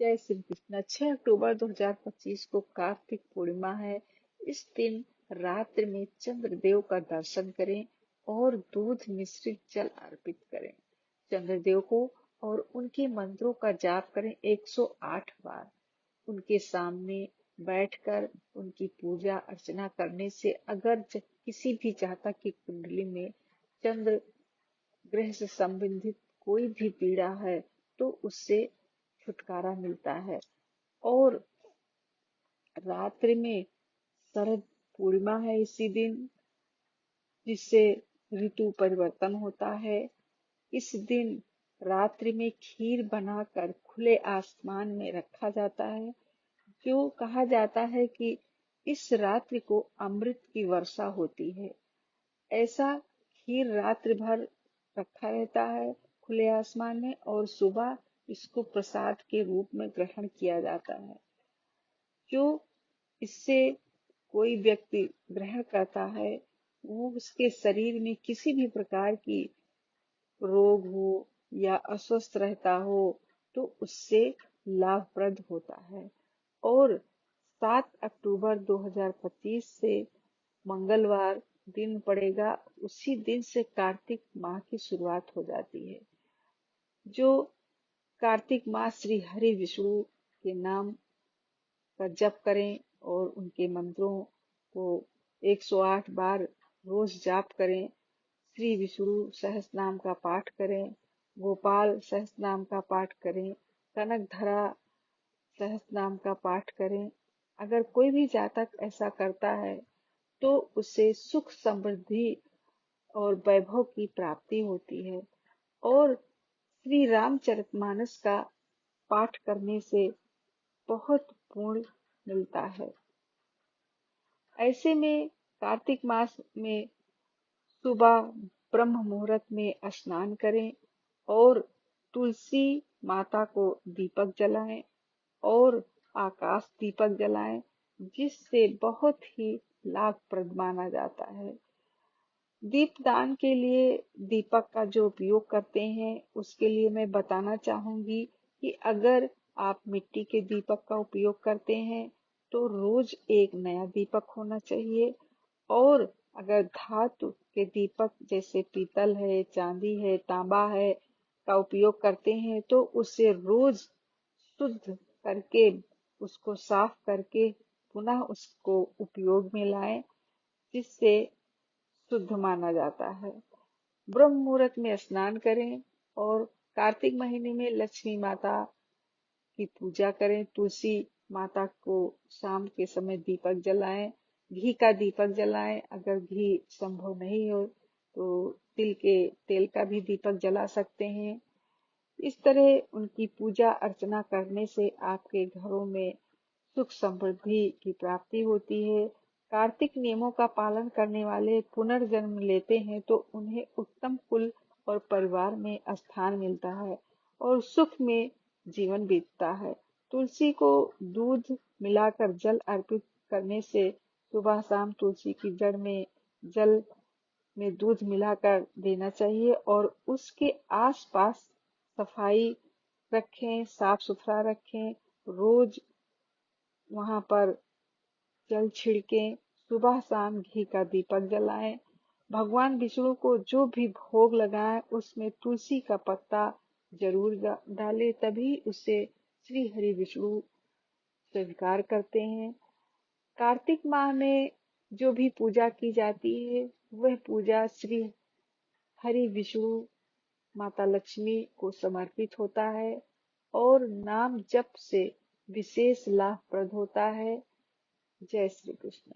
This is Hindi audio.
जय श्री कृष्ण। 6 अक्टूबर 2025 को कार्तिक पूर्णिमा है। इस दिन रात्रि में चंद्रदेव का दर्शन करें और दूध मिश्रित जल अर्पित करें चंद्रदेव को, और उनके मंत्रों का जाप करें 108 बार। उनके सामने बैठकर उनकी पूजा अर्चना करने से अगर किसी भी जातक की कुंडली में चंद्र ग्रह से संबंधित कोई भी पीड़ा है तो उससे छुटकारा मिलता है। और रात्रि में शरद पूर्णिमा है इसी दिन, जिससे ऋतु परिवर्तन होता है। इस दिन रात्रि में खीर बनाकर खुले आसमान में रखा जाता है, जो कहा जाता है कि इस रात्रि को अमृत की वर्षा होती है। ऐसा खीर रात्रि भर रखा रहता है खुले आसमान में, और सुबह इसको प्रसाद के रूप में ग्रहण किया जाता है। जो इससे कोई व्यक्ति ग्रहण करता है, वो उसके शरीर में किसी भी प्रकार की रोग हो या अस्वस्थ रहता हो तो उससे लाभप्रद होता है। और 7 अक्टूबर 2025 से मंगलवार दिन पड़ेगा, उसी दिन से कार्तिक माह की शुरुआत हो जाती है। जो कार्तिक माह श्री हरि विष्णु के नाम का जप करें और उनके मंत्रों को 108 बार रोज जाप करें। श्री विष्णु सहस्त्रनाम का पाठ करें, गोपाल सहस्त्रनाम का पाठ करें, कनकधरा सहस्त्रनाम का पाठ करें। अगर कोई भी जातक ऐसा करता है तो उससे सुख समृद्धि और वैभव की प्राप्ति होती है। और श्री रामचरितमानस का पाठ करने से बहुत पुण्य मिलता है। ऐसे में कार्तिक मास में सुबह ब्रह्म मुहूर्त में स्नान करें और तुलसी माता को दीपक जलाएं और आकाश दीपक जलाएं, जिससे बहुत ही लाभप्रद माना जाता है। दीपदान के लिए दीपक का जो उपयोग करते हैं उसके लिए मैं बताना चाहूंगी कि अगर आप मिट्टी के दीपक का उपयोग करते हैं तो रोज एक नया दीपक होना चाहिए। और अगर धातु के दीपक जैसे पीतल है, चांदी है, तांबा है का उपयोग करते हैं तो उसे रोज शुद्ध करके, उसको साफ करके पुनः उसको उपयोग में लाएं, जिससे शुद्ध माना जाता है। ब्रह्म मुहूर्त में स्नान करें और कार्तिक महीने में लक्ष्मी माता की पूजा करें। तुलसी माता को शाम के समय दीपक जलाएं, घी का दीपक जलाएं। अगर घी संभव नहीं हो तो तिल के तेल का भी दीपक जला सकते हैं। इस तरह उनकी पूजा अर्चना करने से आपके घरों में सुख समृद्धि की प्राप्ति होती है। कार्तिक नियमों का पालन करने वाले पुनर्जन्म लेते हैं तो उन्हें उत्तम कुल और परिवार में स्थान मिलता है और सुख में जीवन बीतता है। तुलसी को दूध मिलाकर जल अर्पित करने से सुबह शाम तुलसी की जड़ में जल में दूध मिलाकर देना चाहिए और उसके आसपास सफाई रखें, साफ सुथरा रखें। रोज वहां पर जल छिड़कें, सुबह शाम घी का दीपक जलाएं। भगवान विष्णु को जो भी भोग लगाएं उसमें तुलसी का पत्ता जरूर डालें, तभी उसे श्री हरि विष्णु स्वीकार करते हैं। कार्तिक माह में जो भी पूजा की जाती है वह पूजा श्री हरि विष्णु माता लक्ष्मी को समर्पित होता है और नाम जप से विशेष लाभप्रद होता है। जय श्री कृष्ण।